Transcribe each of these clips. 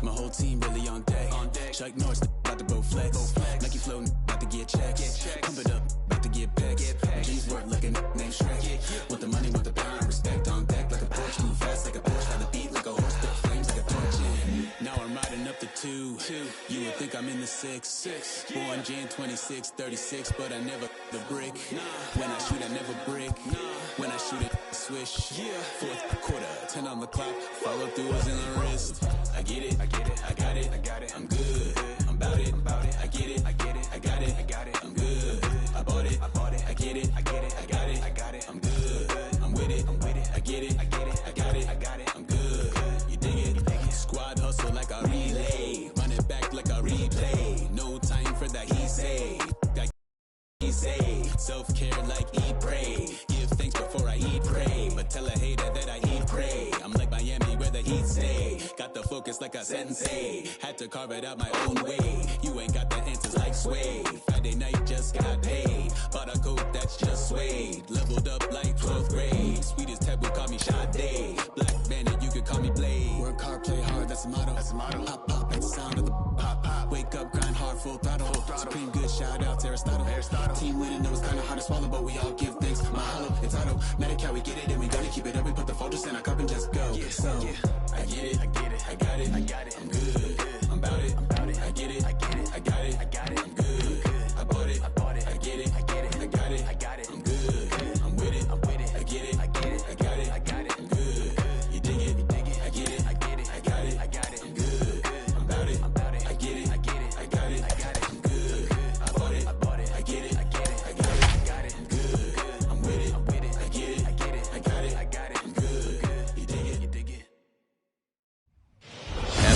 My whole team really on deck. Chuck Norris about to go flex. Nike flow about to get checks. Pump it up, about to get pecks. G's work like a name Shrek. Want the money, want the power, respect on deck like a Porsche. Too fast like a Porsche, by the beat like a horse. Spit flames like a torch. Now I'm riding up the 2. You would think I'm in the 6. Born Jan 26, 36, but I never the brick. When I shoot, I never brick. When I shoot it, swish. Fourth quarter, 10 on the clock. Follow through was in the wrist. I get it, I got it, I'm good. I'm about it, I get it, I got it, I'm good. I bought it, I get it, I got it, I'm good. I'm with it, I get it, I got it, I'm good. You dig it? Squad hustle like a relay. Run it back like a replay. No time for that he say. He say. Self-care like eat, pray. Give thanks before I eat, pray. But tell a hater that I eat, pray. I'm like Miami where the heat stay. Got the focus like a sensei. Had to carve it out my own way. You ain't got the answers like Sway. Friday night just got paid. Bought a coat that's just suede. Leveled up like 12th grade. Sweetest taboo, call me Sade. Black Bandit, you could call me Blade. Work hard, play hard, that's the motto. Pop, pop, that's the sound of the pop, pop. Wake up, grind hard, full throttle. Supreme good, shout out to Aristotle. Team winning, know it's kinda hard to swallow, but we all give thanks. Mahalo, it's automatic how we get it, and we gonna keep it up. We put the focus in our cup and just go. So, I get it, I got it, I'm good. I'm about it, I get it, I got it, I'm good. I bought it, I get it, I got it, I'm good. I'm with it, I get it, I got it, I'm good. You dig it, I get it, I got it, I'm good. I'm about it, I get it, I got it, I'm good. I bought it, I get it, I got it, I'm good. I'm with it, I get it, I got it, I'm good. You dig it?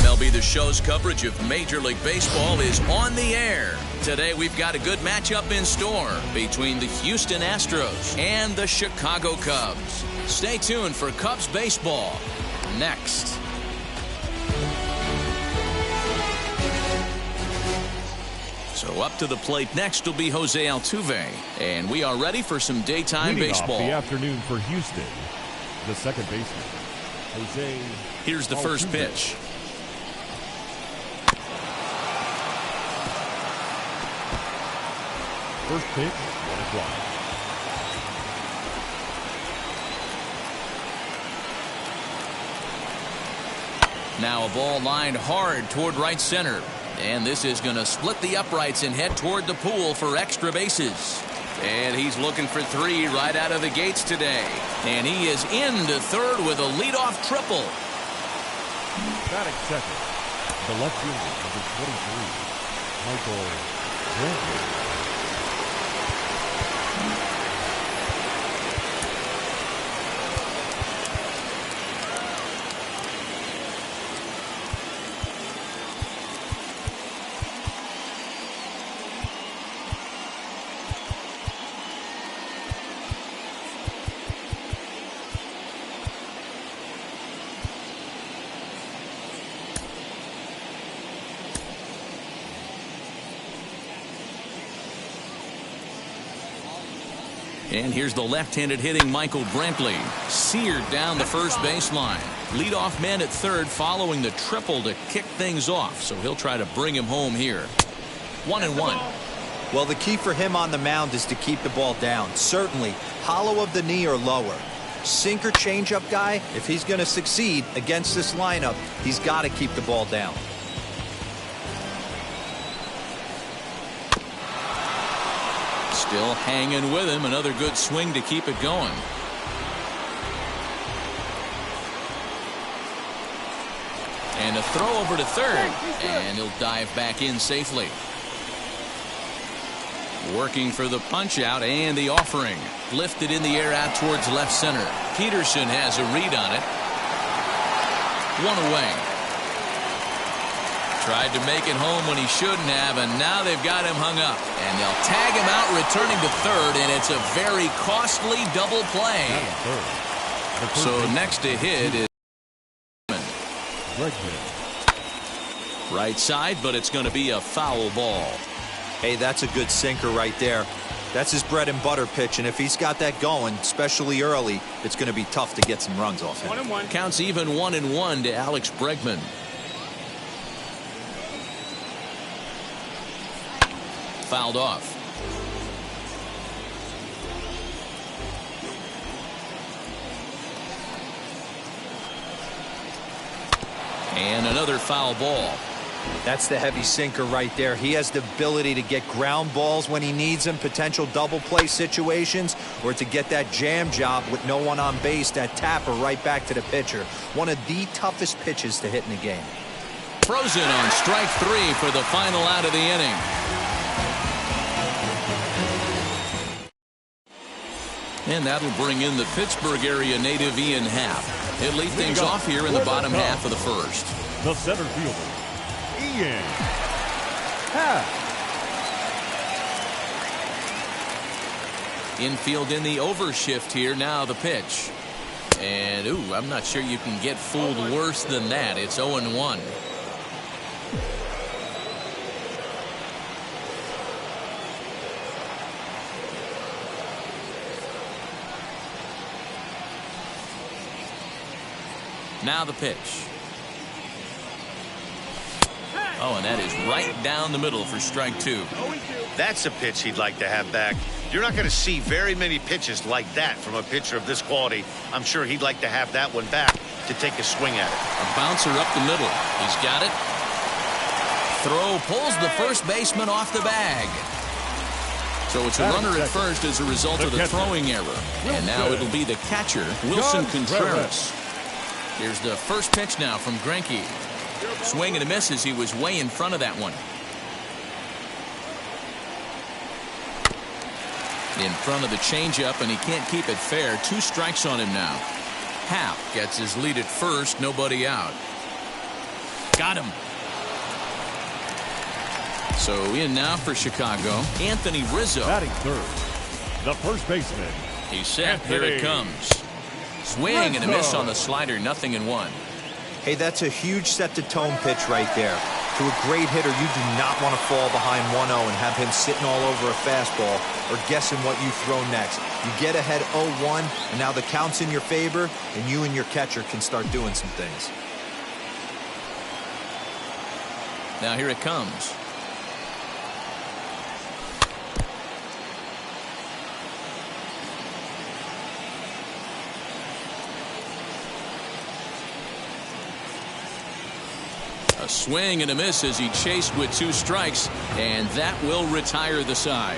MLB The Show's coverage of Major League Baseball is on the air. Today we've got a good matchup in store between the Houston Astros and the Chicago Cubs. Stay tuned for Cubs baseball next. So up to the plate next will be Jose Altuve, and we are ready for some daytime baseball. Off the afternoon for Houston, the second baseman, Jose. Here's the first pitch. First pitch, 1 o'clock. Now a ball lined hard toward right center. And this is going to split the uprights and head toward the pool for extra bases. And he's looking for 3 right out of the gates today. And he is into third with a leadoff triple. Batting second, the left fielder, number 23, Michael Brantley. And here's the left-handed hitting Michael Brantley. Seared down the first baseline. Leadoff man at third following the triple to kick things off. So he'll try to bring him home here. 1-1. Well, the key for him on the mound is to keep the ball down. Certainly, hollow of the knee or lower. Sinker changeup guy, if he's going to succeed against this lineup, he's got to keep the ball down. Still hanging with him. Another good swing to keep it going. And a throw over to third. And he'll dive back in safely. Working for the punch out and the offering. Lifted in the air out towards left center. Peterson has a read on it. 1 away. Tried to make it home when he shouldn't have, and now they've got him hung up. And they'll tag him out returning to third, and it's a very costly double play. So next to hit is right side, but it's going to be a foul ball. Hey, that's a good sinker right there. That's his bread and butter pitch, and if he's got that going, especially early, it's going to be tough to get some runs off him. 1-1. Counts even 1-1 to Alex Bregman. fouled off. And another foul ball. That's the heavy sinker right there. He has the ability to get ground balls when he needs them, potential double play situations, or to get that jam job with no one on base, that tapper right back to the pitcher. One of the toughest pitches to hit in the game. Frozen on strike 3 for the final out of the inning. And that'll bring in the Pittsburgh area native Ian Happ. He'll lead things off here in the bottom half of the first. The center fielder, Ian Happ. Infield in the overshift here. Now the pitch. And, ooh, I'm not sure you can get fooled worse than that. It's 0-1. Now the pitch. Oh, and that is right down the middle for strike 2. That's a pitch he'd like to have back. You're not going to see very many pitches like that from a pitcher of this quality. I'm sure he'd like to have that one back to take a swing at it. A bouncer up the middle. He's got it. Throw pulls the first baseman off the bag. So it's a runner at first as a result of the throwing error. And now it'll be the catcher, Wilson Contreras. Here's the first pitch now from Greinke. Swing and a miss as he was way in front of that one. In front of the changeup, and he can't keep it fair. 2 strikes on him now. Happ gets his lead at first, nobody out. Got him. So in now for Chicago, Anthony Rizzo. Batting third, the first baseman. He's set. Here it comes. Swing and a miss on the slider. 0-1. Hey, that's a huge set-the-tone pitch right there. To a great hitter, you do not want to fall behind 1-0 and have him sitting all over a fastball or guessing what you throw next. You get ahead 0-1, and now the count's in your favor, and you and your catcher can start doing some things. Now here it comes. A swing and a miss as he chased with 2 strikes, and that will retire the side.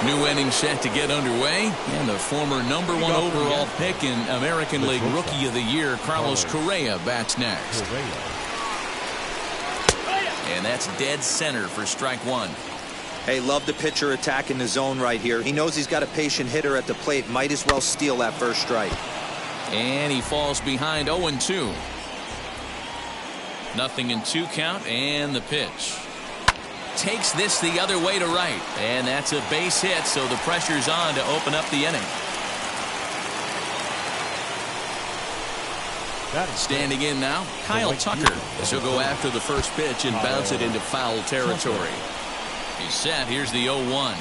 New inning set to get underway, and the former #1 overall pick in American League Rookie of the Year, Carlos Correa, bats next. And that's dead center for strike 1. Hey, love the pitcher attacking the zone right here. He knows he's got a patient hitter at the plate. Might as well steal that first strike. And he falls behind 0-2. 0-2 count, and the pitch. Takes this the other way to right. And that's a base hit, so the pressure's on to open up the inning. Standing in now, Kyle Tucker. He'll go after the first pitch and bounce it into foul territory. He's set. Here's the 0-1.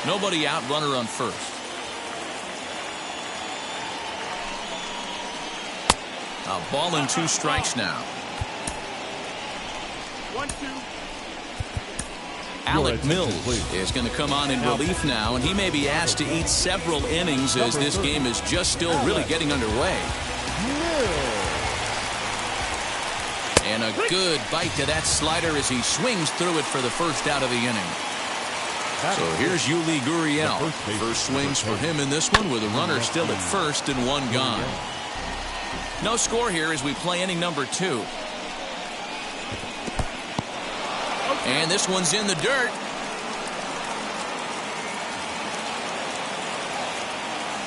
Nobody out, runner on first. A ball and 2 strikes now. 1-2. Alec Mills is going to come on in relief now, and he may be asked to eat several innings as this game is just still really getting underway. And a good bite to that slider as he swings through it for the first out of the inning. So here's Yuli Gurriel. First swings for him in this one with a runner still at first and 1 gone. No score here as we play inning number 2. And this one's in the dirt.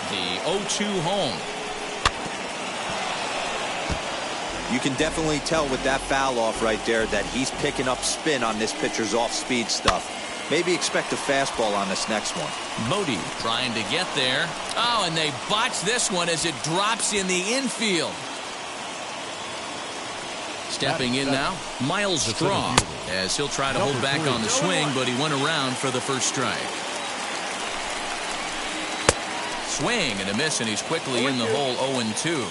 The 0-2 home. You can definitely tell with that foul off right there that he's picking up spin on this pitcher's off-speed stuff. Maybe expect a fastball on this next one. Modi trying to get there. Oh, and they botch this one as it drops in the infield. Stepping in now, Miles Straw, as he'll try to hold back on the swing, but he went around for the first strike. swing and a miss, and he's quickly in the hole 0-2.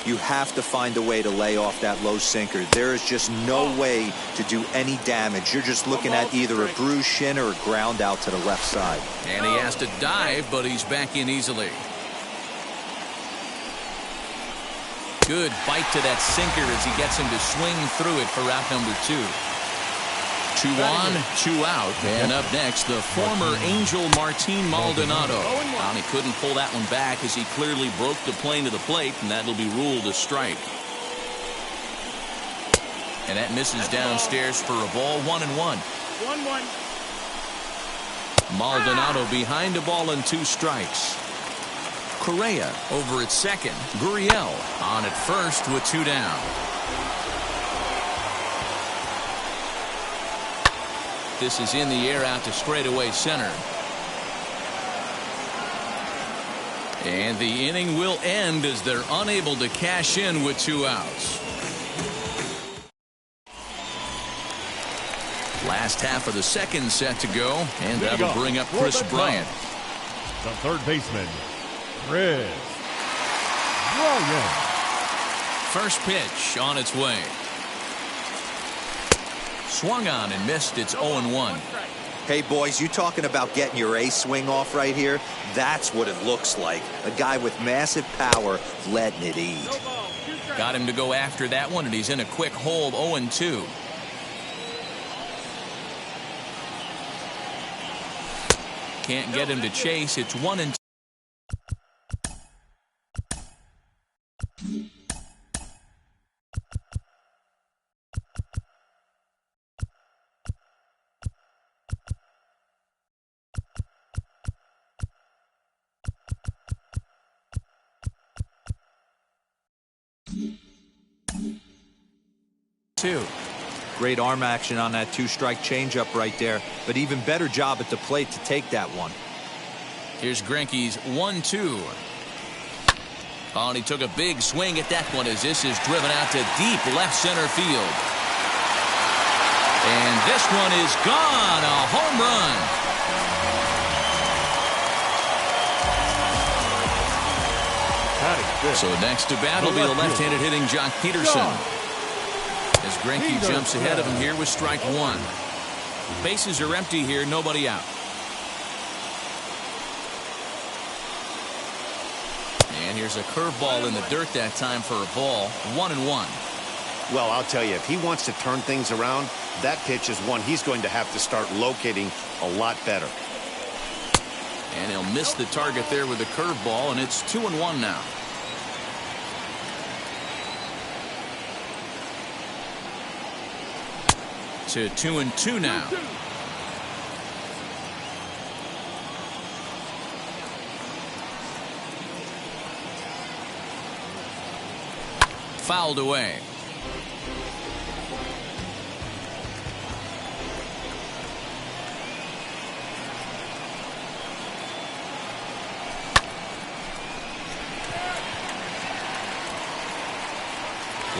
You have to find a way to lay off that low sinker. There is just no way to do any damage. You're just looking at either a bruised shin or a ground out to the left side. And he has to dive, but he's back in easily. Good bite to that sinker as he gets him to swing through it for out number 2. 2 on, 2 out. And up next, the former Angel Martin Maldonado. And he couldn't pull that one back as he clearly broke the plane to the plate, and that'll be ruled a strike. And that misses downstairs for a ball, 1-1. 1-1. Maldonado behind a ball and 2 strikes. Correa over at second. Gurriel on at first with 2 down. This is in the air out to straightaway center. And the inning will end as they're unable to cash in with 2 outs. Last half of the second set to go, and that'll bring up Chris Bryant. The third baseman, Chris Bryant. First pitch on its way. Swung on and missed. It's 0-1. Hey, boys, you talking about getting your A swing off right here? That's what it looks like. A guy with massive power letting it eat. Got him to go after that one, and he's in a quick hold, 0-2. Can't get him to chase. It's 1-2. Great arm action on that 2-strike changeup right there, but even better job at the plate to take that one. Here's Greinke's 1-2. Oh, and he took a big swing at that one as this is driven out to deep left center field. And this one is gone. A home run. So next to bat will be the left-handed hitting Jock Peterson. As Greinke jumps ahead of him here with strike 1. Bases are empty here, nobody out. And here's a curveball in the dirt that time for a ball, 1-1. Well, I'll tell you, if he wants to turn things around, that pitch is one he's going to have to start locating a lot better. And he'll miss the target there with a curveball, and it's 2-1 now. To 2-2 now. Fouled away.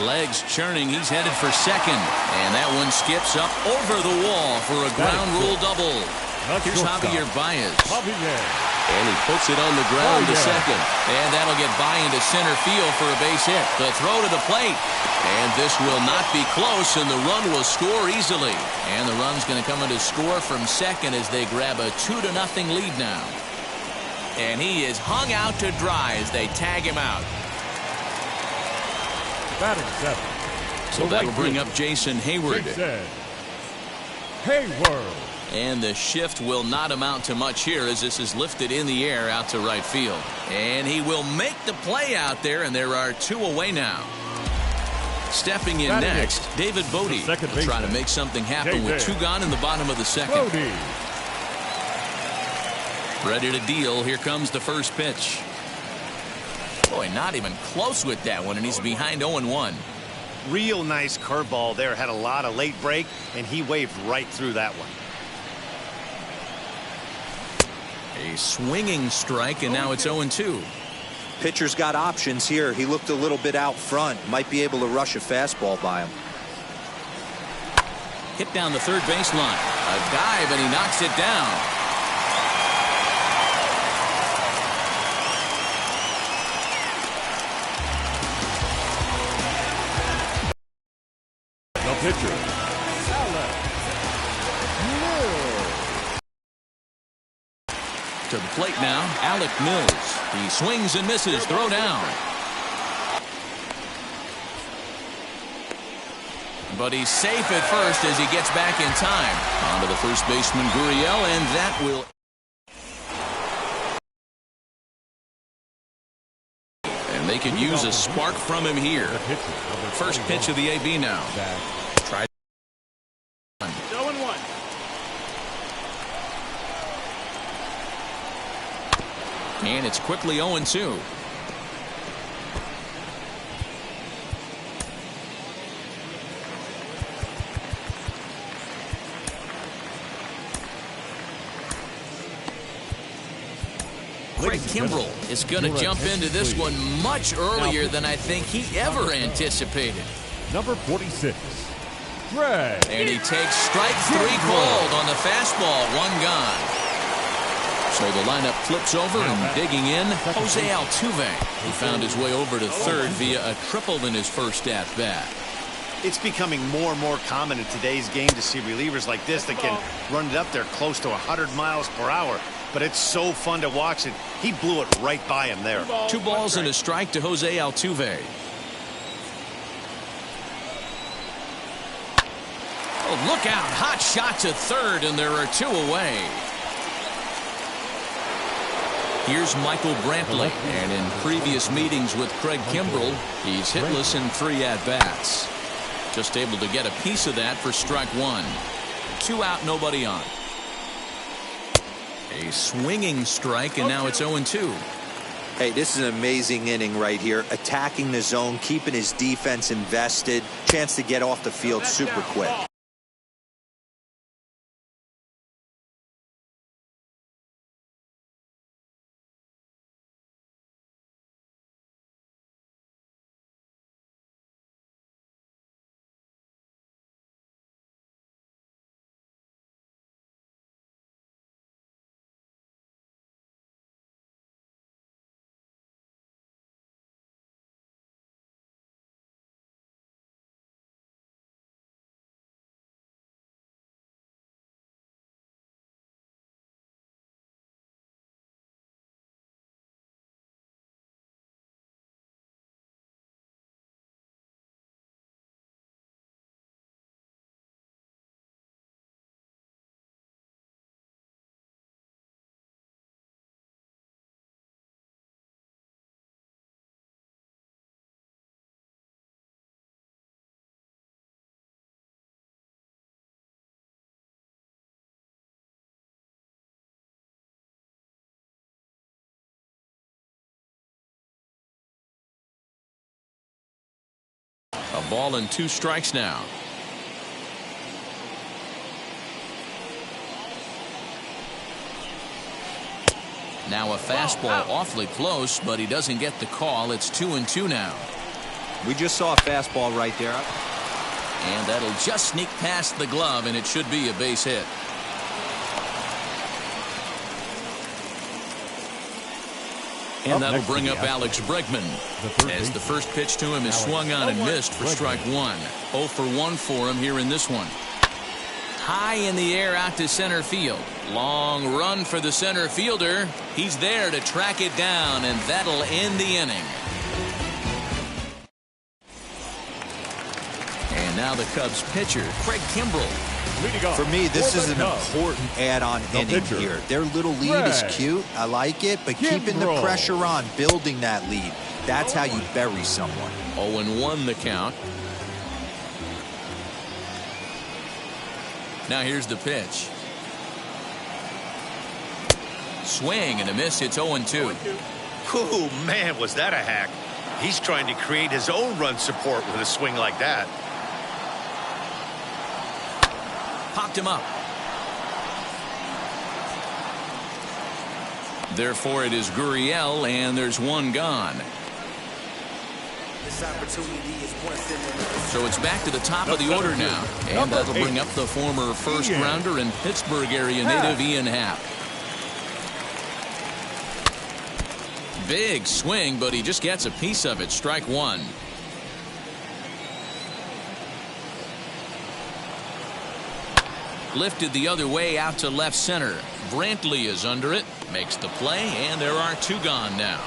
Legs churning. He's headed for second. And that one skips up over the wall for a ground rule double. Here's Javier Baez. And he puts it on the ground to second. And that'll get by into center field for a base hit. The throw to the plate. And this will not be close, and the run will score easily. And the run's going to come in to score from second as they grab a 2-0 lead now. And he is hung out to dry as they tag him out. Batting 7. So that'll bring up Jason Hayward. And the shift will not amount to much here as this is lifted in the air out to right field. And he will make the play out there, and there are 2 away now. Stepping in next, David Bodie trying to make something happen with 2 gone in the bottom of the second. Ready to deal. Here comes the first pitch. Boy, not even close with that one, and he's behind 0-1. Real nice curveball there. Had a lot of late break, and he waved right through that one. A swinging strike, and now it's 0-2. Pitcher's got options here. He looked a little bit out front. Might be able to rush a fastball by him. Hit down the third baseline. A dive, and he knocks it down. pitcher, Alex Mills. To the plate now, Alec Mills. He swings and misses. Throw down. But he's safe at first as he gets back in time. On to the first baseman, Gurriel, and that will... And they could use a spark from him here. First pitch of the AB now. Try. 0-1. And it's quickly 0-2. Craig Kimbrell is going to jump into this one much earlier than I think he ever anticipated. Number 46, Craig. And he takes strike 3 called on the fastball. 1 gone. So the lineup flips over and digging in, Jose Altuve. He found his way over to third via a triple in his first at-bat. It's becoming more and more common in today's game to see relievers like this that can run it up there close to 100 miles per hour. But it's so fun to watch it. He blew it right by him there. 2 balls and a strike to Jose Altuve. Oh, look out. Hot shot to third, and there are 2 away. Here's Michael Brantley, and in previous meetings with Craig Kimbrell, he's hitless in 3 at-bats. Just able to get a piece of that for strike 1. 2 out, nobody on. A swinging strike, and now it's 0-2. Hey, this is an amazing inning right here. Attacking the zone, keeping his defense invested. Chance to get off the field super quick. A ball and 2 strikes now. Now a fastball awfully close, but he doesn't get the call. It's 2-2 now. We just saw a fastball right there. And that'll just sneak past the glove, and it should be a base hit. And that'll bring up Alex Bregman, as the first pitch to him is swung on and missed for strike 1. 0 for 1 for him here in this one. High in the air out to center field. Long run for the center fielder. He's there to track it down, and that'll end the inning. And now the Cubs pitcher, Craig Kimbrell. For me, this is an important add-on inning here. Their little lead is cute. I like it, but keeping the pressure on, building that lead, that's how you bury someone. 0-1 the count. Now here's the pitch. Swing and a miss. It's 0-2. Oh, man, was that a hack. He's trying to create his own run support with a swing like that. Popped him up. Therefore, it is Gurriel, and there's 1 gone. So it's back to the top of the order now. And that'll bring up the former first-rounder and Pittsburgh area native Ian Happ. Big swing, but he just gets a piece of it. Strike 1. Lifted the other way out to left center. Brantley is under it. Makes the play, and there are 2 gone now.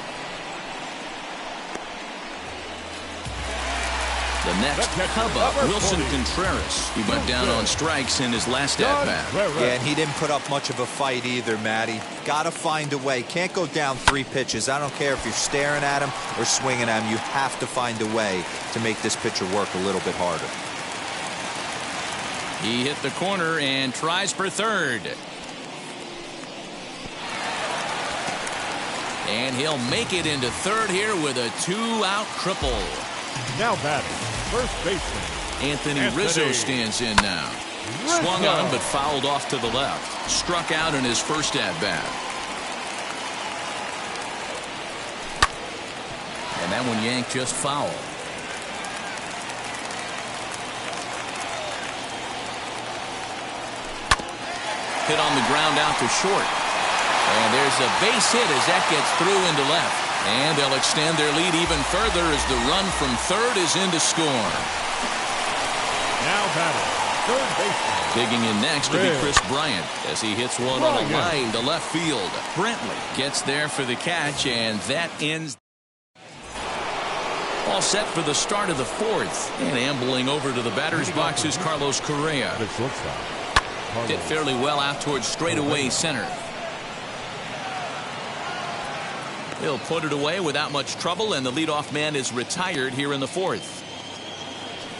The next Cub up, Wilson Contreras. He went down on strikes in his last at-bat. Yeah, and he didn't put up much of a fight either, Matty. Got to find a way. Can't go down 3 pitches. I don't care if you're staring at him or swinging at him. You have to find a way to make this pitcher work a little bit harder. He hit the corner and tries for third. And he'll make it into third here with a 2-out triple. Now batting, first baseman Anthony Rizzo stands in now. Swung on but fouled off to the left. Struck out in his first at-bat. And that one yanked just foul. Hit on the ground out to short. And there's a base hit as that gets through into left. And they'll extend their lead even further as the run from third is in to score. Now batting, third baseman. Digging in next will be Chris Bryant as he hits one on a line to left field. Brantley gets there for the catch, and that ends. All set for the start of the 4th. And ambling over to the batter's box is Carlos Correa. Hit fairly well out towards straightaway center. He'll put it away without much trouble, and the leadoff man is retired here in the 4th.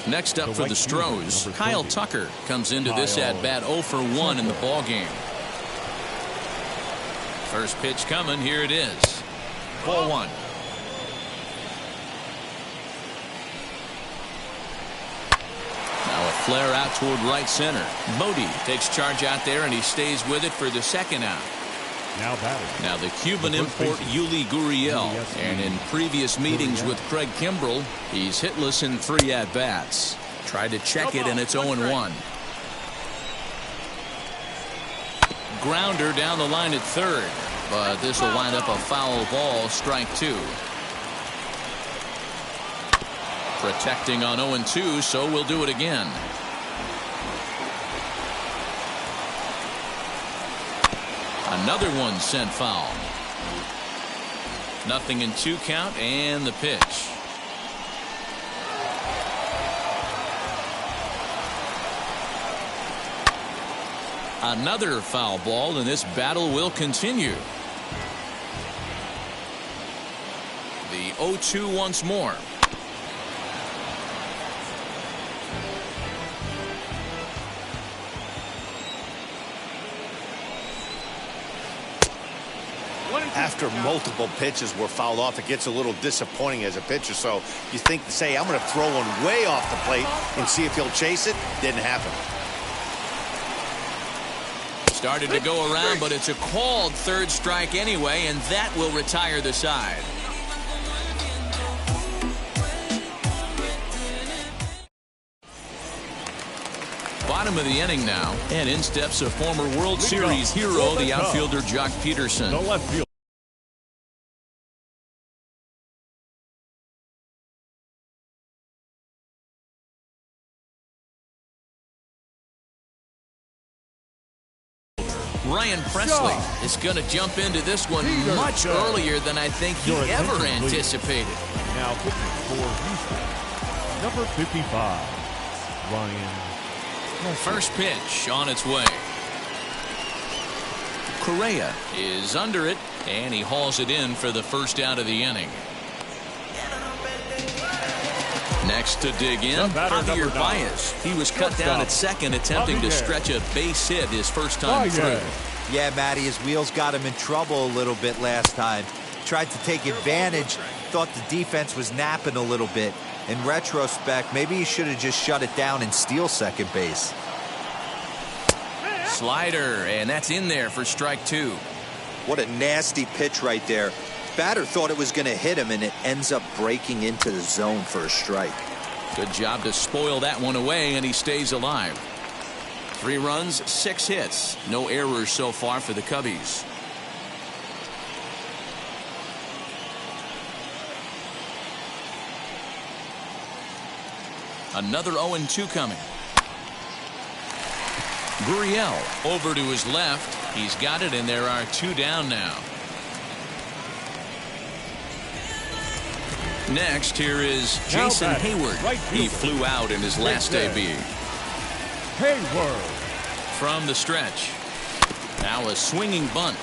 Next up for the Stros, Kyle Tucker comes into this at-bat 0 for 1 in the ballgame. First pitch coming. Here it is. Ball 1. Now a flare out toward right center. Bodie takes charge out there, and he stays with it for the 2nd out. Now batting. Now the Cuban import Yuli Gurriel, and in previous meetings with Craig Kimbrell, he's hitless in 3 at-bats. Tried to check it, and it's 0-1. Grounder down the line at third, but this will wind up a foul ball, strike 2. Protecting on 0-2, so we'll do it again. Another one sent foul. 0-2 count, and the pitch. Another foul ball, and this battle will continue. The 0-2 once more. After multiple pitches were fouled off, it gets a little disappointing as a pitcher. So you think to say, I'm going to throw one way off the plate and see if he'll chase it. Didn't happen. Started to go around, but it's a called 3rd strike anyway, and that will retire the side. Bottom of the inning now, and in steps a former World Series hero, the outfielder Jock Peterson. No left field. Ryan Presley is going to jump into this one much earlier than I think he ever anticipated. Now pitching for Houston, number 55, Ryan. First pitch on its way. Correa is under it, and he hauls it in for the 1st out of the inning. Next to dig in, Javier Baez. He was cut down at second, attempting to stretch a base hit his first time through. Yeah, Matty, his wheels got him in trouble a little bit last time. Tried to take advantage, thought the defense was napping a little bit. In retrospect, maybe he should have just shut it down and steal second base. Slider, and that's in there for strike 2. What a nasty pitch right there. Batter thought it was going to hit him, and it ends up breaking into the zone for a strike. Good job to spoil that one away, and he stays alive. 3 runs, 6 hits. No errors so far for the Cubbies. Another 0-2 coming. Gurriel over to his left. He's got it, and there are 2 down now. Next, here is Jason Hayward. He flew out in his last AB. Hayward. From the stretch. Now a swinging bunt.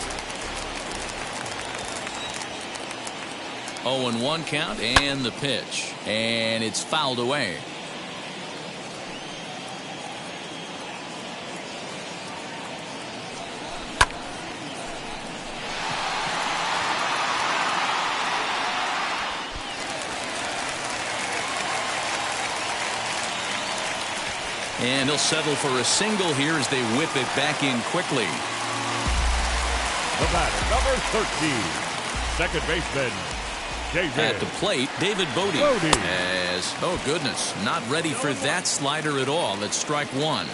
0-1 count, and the pitch. And it's fouled away. And he'll settle for a single here as they whip it back in quickly. The batter, number 13, second baseman, David. At the plate, David Bodie. As, oh goodness, not ready for that slider at all. It's strike 1.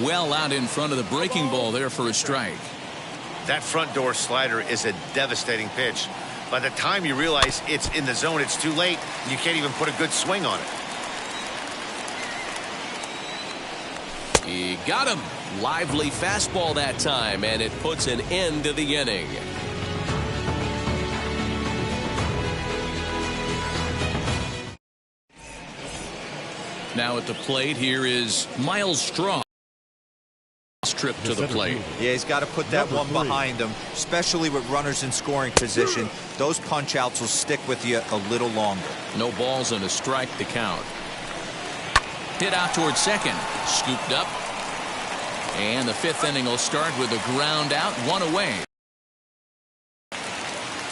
Well out in front of the breaking ball there for a strike. That front door slider is a devastating pitch. By the time you realize it's in the zone, it's too late. You can't even put a good swing on it. He got him. Lively fastball that time, and it puts an end to the inning. Now at the plate, here is Miles Straw. Trip to the plate. Yeah, he's got to put that one behind him, especially with runners in scoring position. Those punch outs will stick with you a little longer. No balls and a strike to count. Hit out towards second. Scooped up. And the 5th inning will start with a ground out, 1 away.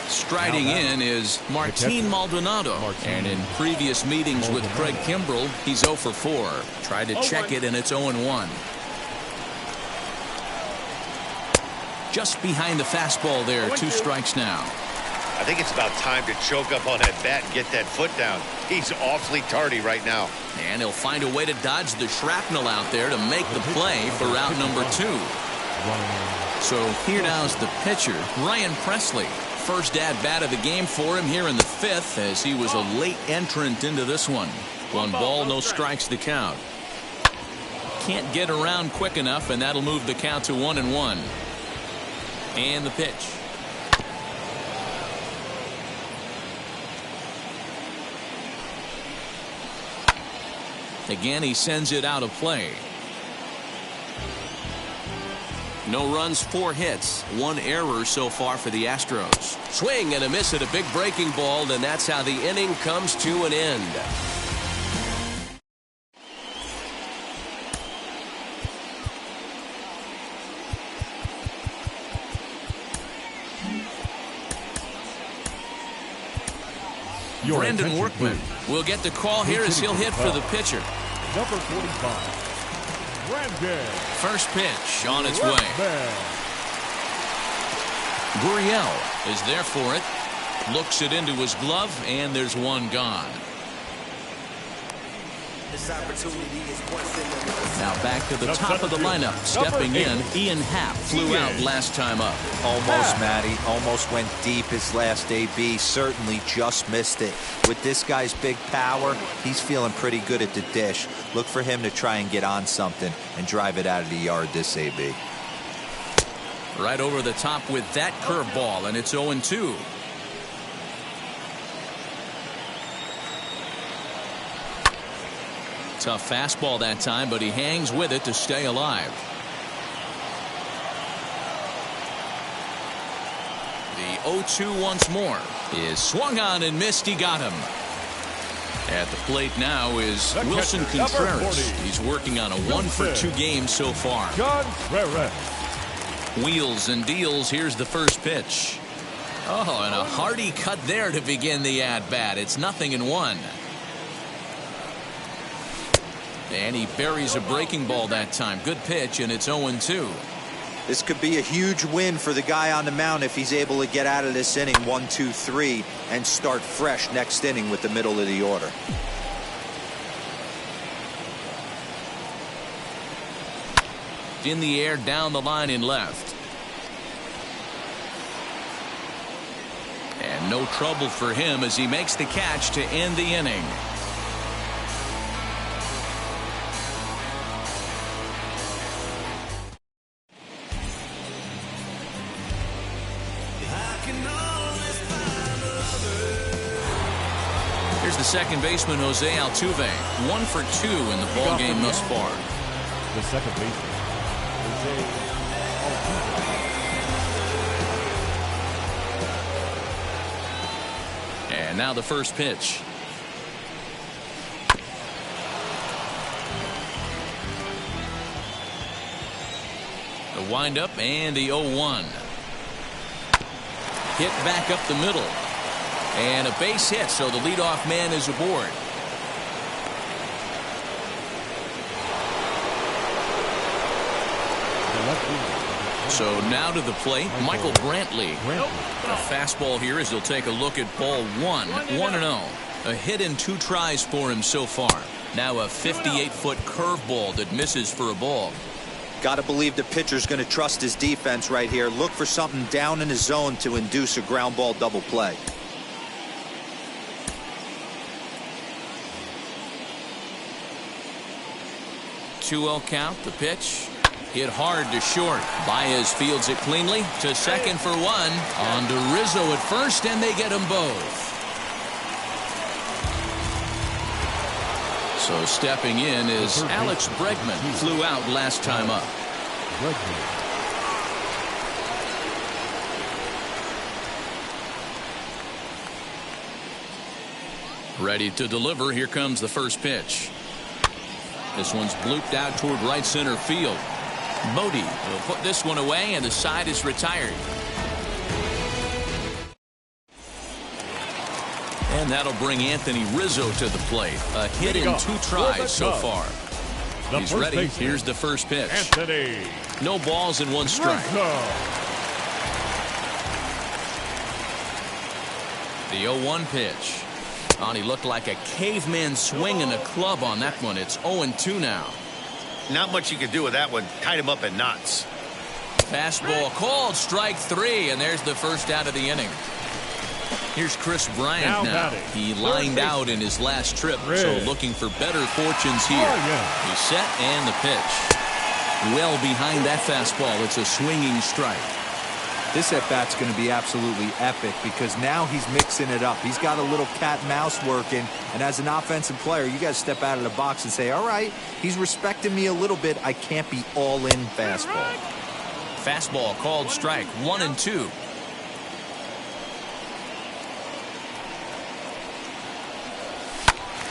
Striding in is Martin Maldonado. And in previous meetings with Craig Kimbrell, he's 0 for 4. Tried to check it, and it's 0-1. Just behind the fastball there. 2 strikes now. I think it's about time to choke up on that bat and get that foot down. He's awfully tardy right now. And he'll find a way to dodge the shrapnel out there to make the play for out number 2. So here now is the pitcher, Ryan Presley. First at-bat of the game for him here in the 5th, as he was a late entrant into this one. 1 ball, no strikes to count. Can't get around quick enough, and that'll move the count to 1-1. And the pitch. Again, he sends it out of play. No runs, 4 hits, 1 error so far for the Astros. Swing and a miss at a big breaking ball, and that's how the inning comes to an end. Brandon Workman will get the call here as he'll hit for the pitcher. Number 45, Brandon. First pitch on its way. Gurriel is there for it. Looks it into his glove, and there's 1 gone. Now back to the top of the lineup. Stepping in, Ian Happ flew out last time up. Almost, Matty. Almost went deep his last AB. Certainly just missed it. With this guy's big power, he's feeling pretty good at the dish. Look for him to try and get on something and drive it out of the yard this AB. Right over the top with that curveball, and it's 0-2. Tough fastball that time, but he hangs with it to stay alive. The 0-2 once more is swung on and missed. He got him. At the plate now is Wilson Contreras. He's working on a 1 for 2 game so far. Wheels and deals. Here's the first pitch. Oh, and a hearty cut there to begin the at-bat. It's 0-1. And he buries a breaking ball that time. Good pitch, and it's 0-2. This could be a huge win for the guy on the mound if he's able to get out of this inning 1, 2, 3 and start fresh next inning with the middle of the order. In the air, down the line in left. And no trouble for him as he makes the catch to end the inning. the second baseman, Jose Altuve. 1 for 2 in the ball game thus far. The second baseman, Jose Altuve. And now the first pitch. The windup and the 0-1. Hit back up the middle. And a base hit, so the leadoff man is aboard. So now to the plate, Michael Brantley. A fastball here as he'll take a look at ball 1. 1-0. A hit in 2 tries for him so far. Now a 58-foot curveball that misses for a ball. Got to believe the pitcher's going to trust his defense right here. Look for something down in his zone to induce a ground ball double play. Two-0 count. The pitch hit hard to short. Baez fields it cleanly to second for 1. On to Rizzo at first, and they get them both. So stepping in is Alex Bregman. Flew out last time up. Ready to deliver. Here comes the first pitch. This one's blooped out toward right center field. Modi will put this one away, and the side is retired. And that'll bring Anthony Rizzo to the plate. A hit in 2 tries so far. He's ready. Here's the first pitch. Anthony. No balls and 1 strike. The 0-1 pitch. Oh, he looked like a caveman swinging a club on that one. It's 0-2 now. Not much you can do with that one. Tied him up in knots. Fastball called, strike 3, and there's the first out of the inning. Here's Chris Bryant now. He lined out in his last trip, so looking for better fortunes here. He's set, and the pitch. Well behind that fastball. It's a swinging strike. This at-bat's going to be absolutely epic because now he's mixing it up. He's got a little cat and mouse working, and as an offensive player, you got to step out of the box and say, all right, he's respecting me a little bit. I can't be all-in fastball. Fastball called strike. 1-2.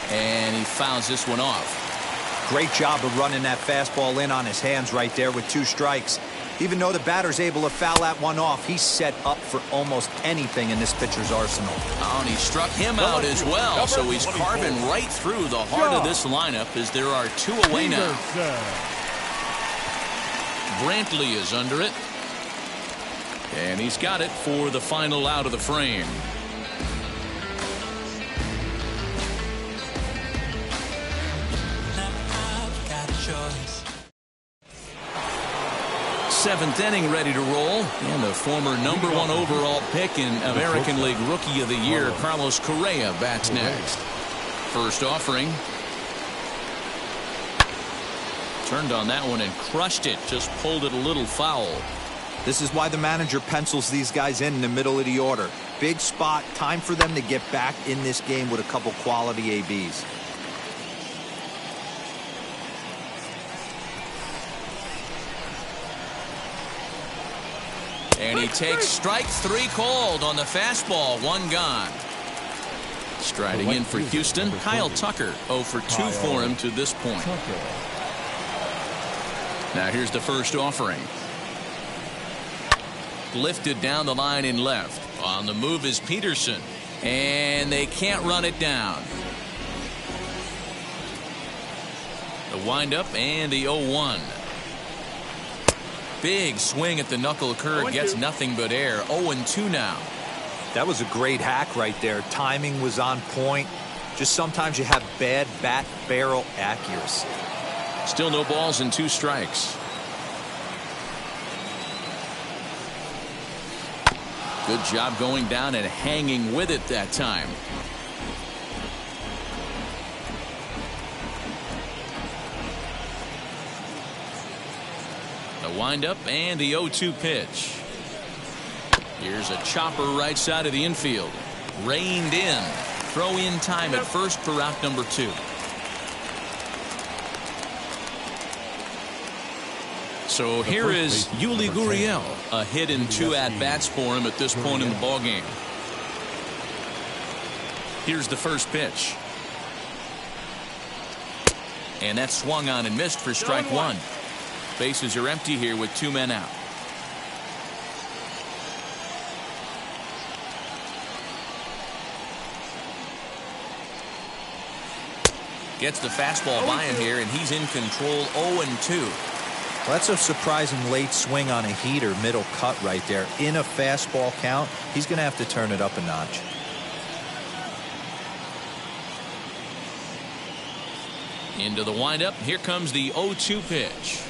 And he fouls this one off. Great job of running that fastball in on his hands right there with 2 strikes. Even though the batter's able to foul that one off, he's set up for almost anything in this pitcher's arsenal. Oh, and he struck him out as well, so he's carving right through the heart of this lineup as there are 2 away now. Brantley is under it. And he's got it for the final out of the frame. Seventh inning ready to roll, and the former #1 overall pick in American League Rookie of the Year, Carlos Correa, bats next. First offering. Turned on that one and crushed it, just pulled it a little foul. This is why the manager pencils these guys in the middle of the order. Big spot, time for them to get back in this game with a couple quality ABs. And he takes strike 3 called on the fastball. 1 gone. Striding in for Houston, Kyle Tucker. 0 for 2 for him to this point. Now here's the first offering. Lifted down the line in left. On the move is Peterson. And they can't run it down. The windup and the 0-1. Big swing at the knuckle curve, gets nothing but air. 0-2 now. That was a great hack right there. Timing was on point. Just sometimes you have bad bat barrel accuracy. Still no balls and 2 strikes. Good job going down and hanging with it that time. The windup and the 0-2 pitch. Here's a chopper right side of the infield. Reined in. Throw in time at first for out number 2. So here is Yuli Gurriel, a hit in 2 at-bats for him at this point in the ballgame. Here's the first pitch. And that's swung on and missed for strike 1. Bases are empty here with 2 men out. Gets the fastball by him here, and he's in control. 0-2. Well, that's a surprising late swing on a heater, middle cut right there. In a fastball count, he's going to have to turn it up a notch. Into the windup. Here comes the 0-2 pitch.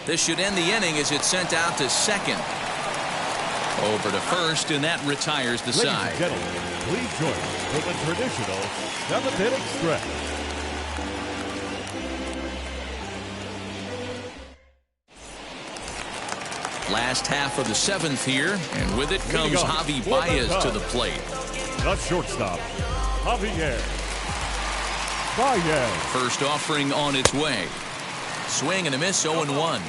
This should end the inning as it's sent out to second. Over to first, and that retires the side. Ladies and gentlemen, please join us for the traditional 7th-inning stretch. Last half of the 7th here, and with it comes Javi Baez to the plate. The shortstop, Javier Baez. First offering on its way. Swing and a miss, 0-1.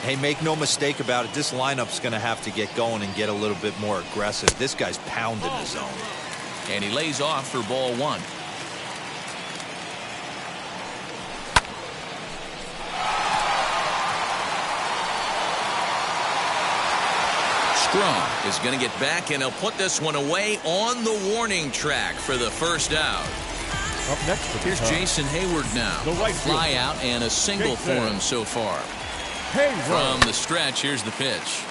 Hey, make no mistake about it. This lineup's going to have to get going and get a little bit more aggressive. This guy's pounding the zone. And he lays off for ball 1. Strong is going to get back, and he'll put this one away on the warning track for the first out. Up next, here's Jason Hayward now. The right fly fielder. out and a single for him so far. Hayward. From the stretch, here's the pitch.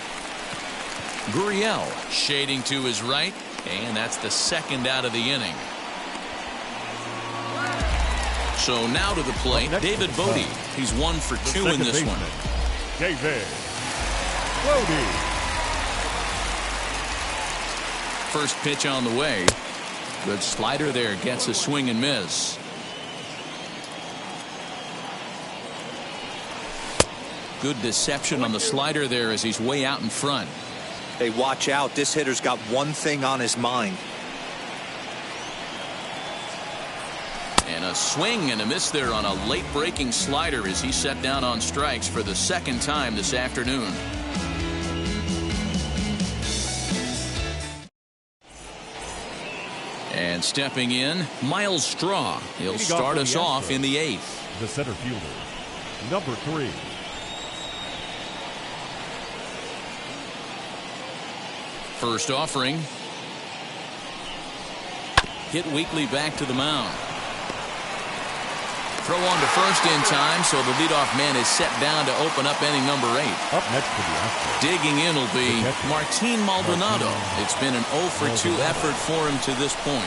Gurriel shading to his right, and that's the second out of the inning. So now to the plate, David Bodie. He's 1 for 2 in this one. David Bodie. First pitch on the way. Good slider there, gets a swing and miss. Good deception on the slider there as he's way out in front. Hey, watch out. This hitter's got one thing on his mind. And a swing and a miss there on a late breaking slider as he's set down on strikes for the second time this afternoon. And stepping in, Miles Straw. He'll start us off in the 8th. The center fielder, number 3. First offering. Hit weakly back to the mound. Throw on to first in time, so the leadoff man is set down to open up inning number 8. Up next to the Astros. Digging in will be Martin Maldonado. It's been an 0 for 2 effort for him to this point.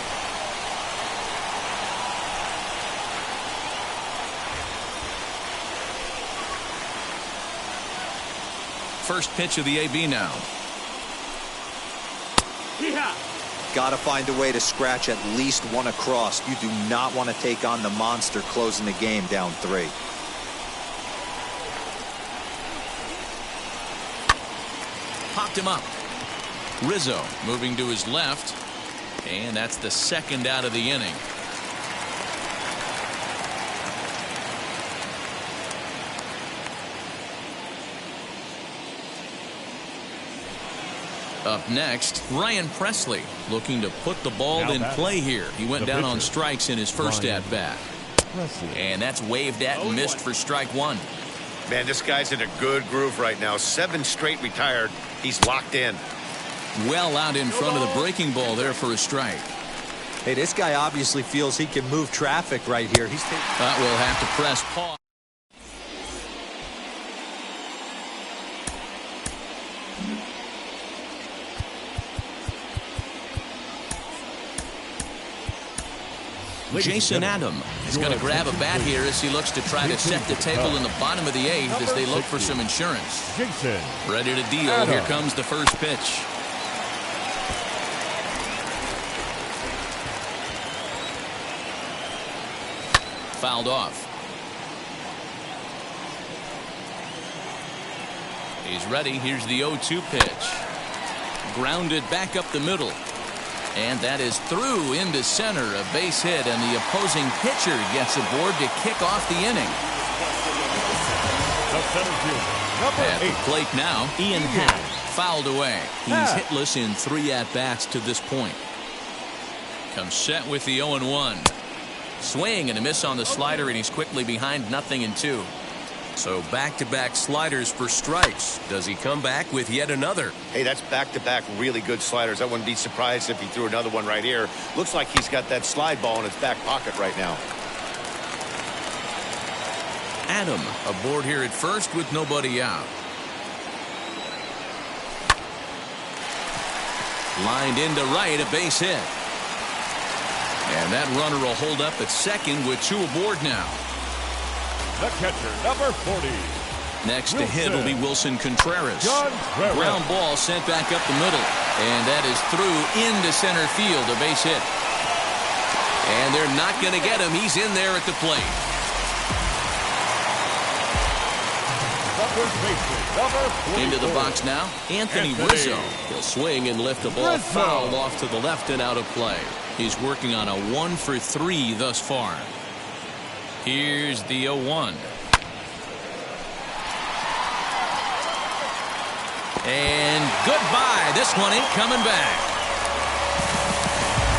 First pitch of the AB now. Got to find a way to scratch at least one across. You do not want to take on the monster closing the game down 3. Popped him up. Rizzo moving to his left, and that's the second out of the inning. Up next, Ryan Presley looking to put the ball in play here. He went down on strikes in his first at-bat. And that's waved at and missed for strike 1. Man, this guy's in a good groove right now. 7 straight retired. He's locked in. Well out in front of the breaking ball there for a strike. Hey, this guy obviously feels he can move traffic right here. He's taking. We'll have to press pause. Jason Adam is going to grab a bat here as he looks to try to set the table in the bottom of the 8th as they look for some insurance. Jason Ready to deal. Here comes the first pitch. fouled off. He's ready. Here's the 0-2 pitch. Grounded back up the middle. And that is through into center. A base hit, and the opposing pitcher gets aboard to kick off the inning. The center fielder, At the plate now, Ian Happ, fouled away. He's hitless in 3 at-bats to this point. Comes set with the 0-1. Swing and a miss on the slider, and he's quickly behind 0-2. So back-to-back sliders for strikes. Does he come back with yet another? Hey, that's back-to-back really good sliders. I wouldn't be surprised if he threw another one right here. Looks like he's got that slide ball in his back pocket right now. Adam aboard here at first with nobody out. Lined into right, a base hit. And that runner will hold up at second with 2 aboard now. the catcher, number 40. Next to hit will be Wilson Contreras. Contreras. Ground ball sent back up the middle. And that is through into center field, a base hit. And they're not going to get him. He's in there at the plate. Into the box now, Anthony Rizzo. He'll swing and lift the ball foul off to the left and out of play. He's working on a 1 for 3 thus far. Here's the 0-1. And goodbye. This one ain't coming back.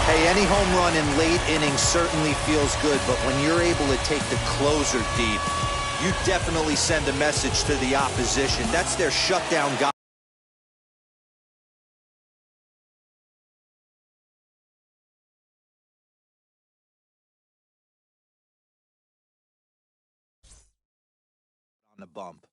Hey, any home run in late innings certainly feels good, but when you're able to take the closer deep, you definitely send a message to the opposition. That's their shutdown guy. On the bump.